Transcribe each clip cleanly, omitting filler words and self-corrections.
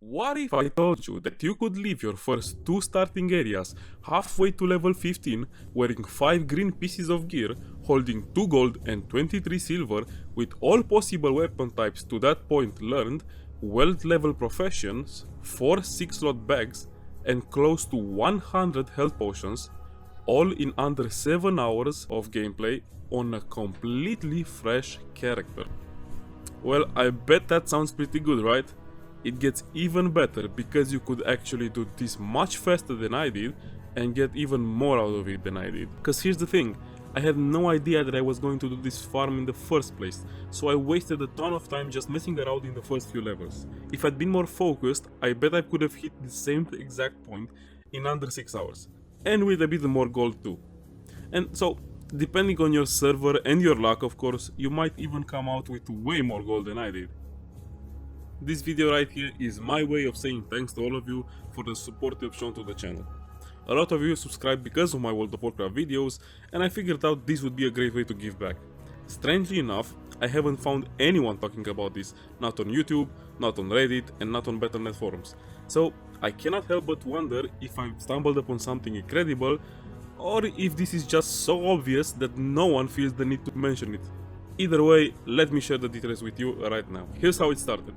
What if I told you that you could leave your first 2 starting areas halfway to level 15 wearing 5 green pieces of gear, holding 2 gold and 23 silver with all possible weapon types to that point learned, world level professions, 4 6-slot bags, and close to 100 health potions, all in under 7 hours of gameplay on a completely fresh character? Well, I bet that sounds pretty good, right? It gets even better because you could actually do this much faster than I did and get even more out of it than I did. Cause here's the thing, I had no idea that I was going to do this farm in the first place, so I wasted a ton of time just messing around in the first few levels. If I'd been more focused, I bet I could have hit the same exact point in under 6 hours. And with a bit more gold too. And so, depending on your server and your luck of course, you might even come out with way more gold than I did. This video right here is my way of saying thanks to all of you for the support you've shown to the channel. A lot of you subscribe because of my World of Warcraft videos, and I figured out this would be a great way to give back. Strangely enough, I haven't found anyone talking about this, not on YouTube, not on Reddit, and not on Battle.net forums. So I cannot help but wonder if I've stumbled upon something incredible, or if this is just so obvious that no one feels the need to mention it. Either way, let me share the details with you right now. Here's how it started.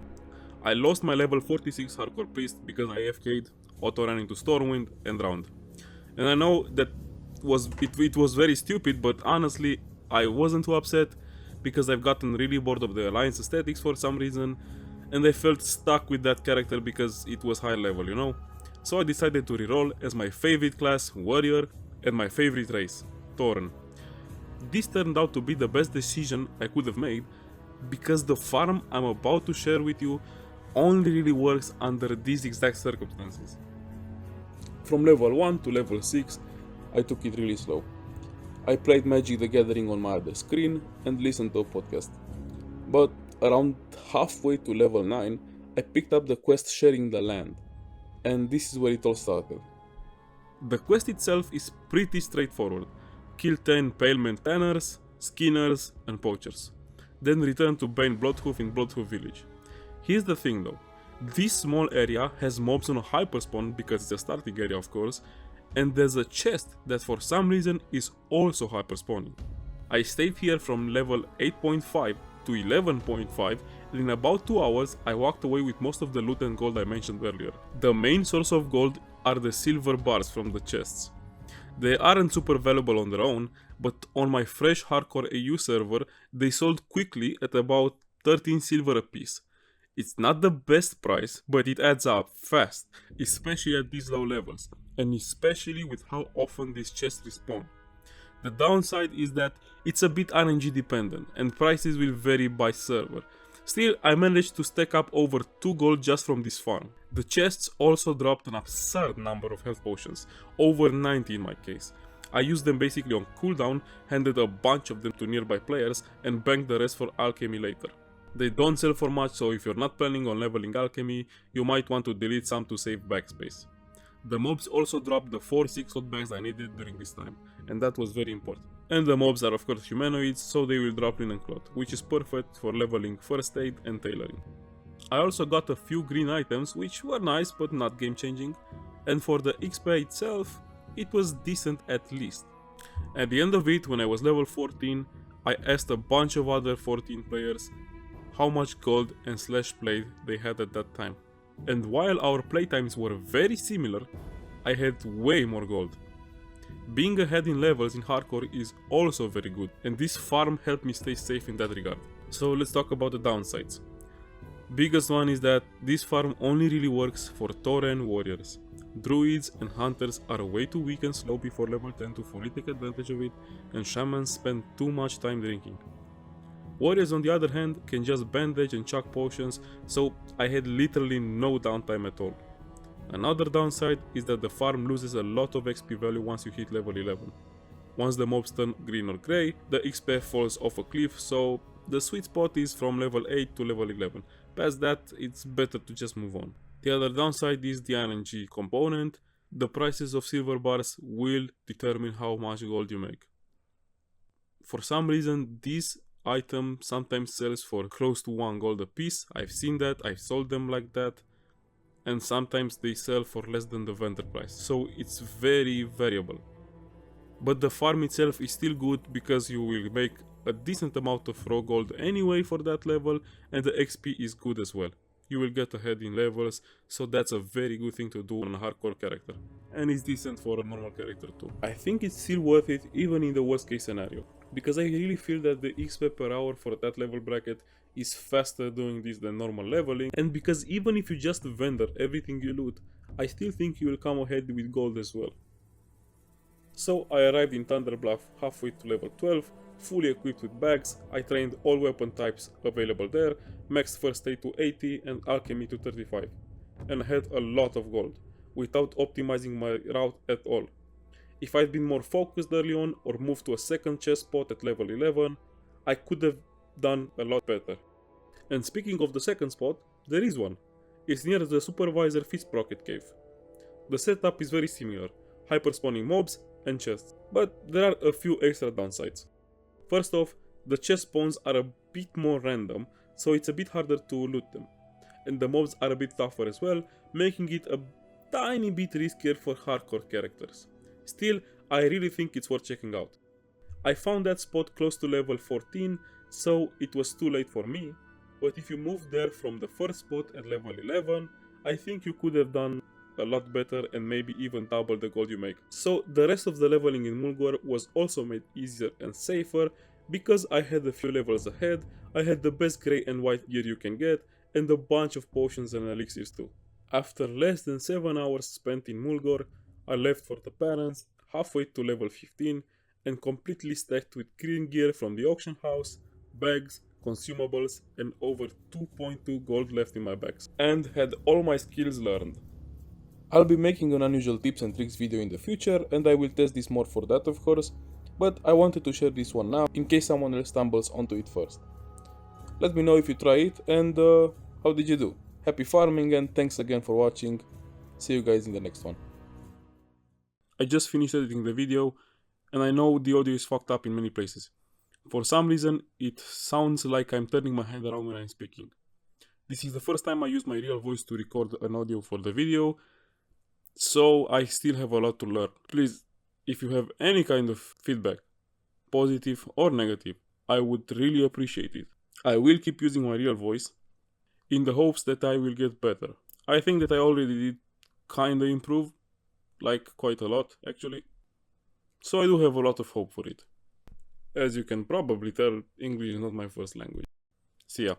I lost my level 46 hardcore priest because I AFK'd, auto ran into Stormwind and drowned. And I know that it was very stupid, but honestly I wasn't too upset because I've gotten really bored of the alliance aesthetics for some reason, and I felt stuck with that character because it was high level, you know? So I decided to reroll as my favorite class, warrior, and my favorite race, Tauren. This turned out to be the best decision I could have made because the farm I'm about to share with you only really works under these exact circumstances. From level 1 to level 6, I took it really slow. I played Magic the Gathering on my other screen and listened to a podcast. But around halfway to level 9, I picked up the quest Sharing the Land, and this is where it all started. The quest itself is pretty straightforward. Kill 10 Palemen Tanners, Skinners, and Poachers. Then return to Bane Bloodhoof in Bloodhoof Village. Here's the thing though, this small area has mobs on a hyperspawn because it's a starting area of course, and there's a chest that for some reason is also hyperspawning. I stayed here from level 8.5 to 11.5, and in about 2 hours I walked away with most of the loot and gold I mentioned earlier. The main source of gold are the silver bars from the chests. They aren't super valuable on their own, but on my fresh hardcore AU server they sold quickly at about 13 silver a piece. It's not the best price, but it adds up fast, especially at these low levels, and especially with how often these chests respawn. The downside is that it's a bit RNG dependent, and prices will vary by server. Still, I managed to stack up over 2 gold just from this farm. The chests also dropped an absurd number of health potions, over 90 in my case. I used them basically on cooldown, handed a bunch of them to nearby players, and banked the rest for alchemy later. They don't sell for much, so if you're not planning on leveling alchemy, you might want to delete some to save backspace. The mobs also dropped the 4 6-slot bags I needed during this time, and that was very important. And the mobs are of course humanoids, so they will drop linen cloth, which is perfect for leveling first aid and tailoring. I also got a few green items which were nice but not game changing, and for the XP itself, it was decent at least. At the end of it, when I was level 14, I asked a bunch of other 14 players how much gold and slash plate they had at that time. And while our playtimes were very similar, I had way more gold. Being ahead in levels in hardcore is also very good, and this farm helped me stay safe in that regard. So let's talk about the downsides. Biggest one is that this farm only really works for Tauren warriors. Druids and hunters are way too weak and slow before level 10 to fully take advantage of it, and shamans spend too much time drinking. Warriors on the other hand can just bandage and chuck potions, so I had literally no downtime at all. Another downside is that the farm loses a lot of XP value once you hit level 11. Once the mobs turn green or grey, the XP falls off a cliff, so the sweet spot is from level 8 to level 11. Past that, it's better to just move on. The other downside is the RNG component. The prices of silver bars will determine how much gold you make. For some reason, these item sometimes sells for close to 1 gold a piece. I've seen that, I've sold them like that. and sometimes they sell for less than the vendor price, so it's very variable. But the farm itself is still good because you will make a decent amount of raw gold anyway for that level, and the XP is good as well. You will get ahead in levels, so that's a very good thing to do on a hardcore character. And it's decent for a normal character too. I think it's still worth it even in the worst case scenario, because I really feel that the XP per hour for that level bracket is faster doing this than normal leveling, and because even if you just vendor everything you loot, I still think you will come ahead with gold as well. So I arrived in Thunderbluff halfway to level 12, fully equipped with bags. I trained all weapon types available there, maxed first aid to 80 and alchemy to 35, and had a lot of gold, without optimizing my route at all. If I'd been more focused early on or moved to a second chest spot at level 11, I could have done a lot better. And speaking of the second spot, there is one. It's near the Supervisor Fitzprocket cave. The setup is very similar, hyper spawning mobs and chests, but there are a few extra downsides. First off, the chest spawns are a bit more random, so it's a bit harder to loot them, and the mobs are a bit tougher as well, making it a tiny bit riskier for hardcore characters. Still, I really think it's worth checking out. I found that spot close to level 14, so it was too late for me, but if you moved there from the first spot at level 11, I think you could have done a lot better and maybe even double the gold you make. So the rest of the leveling in Mulgore was also made easier and safer because I had a few levels ahead, I had the best grey and white gear you can get, and a bunch of potions and elixirs too. After less than 7 hours spent in Mulgore, I left for the parents, halfway to level 15, and completely stacked with green gear from the auction house, bags, consumables, and over 2.2 gold left in my bags, and had all my skills learned. I'll be making an unusual tips and tricks video in the future, and I will test this more for that of course, but I wanted to share this one now in case someone else stumbles onto it first. Let me know if you try it and how did you do. Happy farming and thanks again for watching. See you guys in the next one. I just finished editing the video and I know the audio is fucked up in many places. For some reason it sounds like I'm turning my head around when I'm speaking. This is the first time I use my real voice to record an audio for the video, so I still have a lot to learn. Please, if you have any kind of feedback, positive or negative, I would really appreciate it. I will keep using my real voice in the hopes that I will get better. I think that I already did kinda improve, like quite a lot actually. So I do have a lot of hope for it. As you can probably tell, English is not my first language. See ya.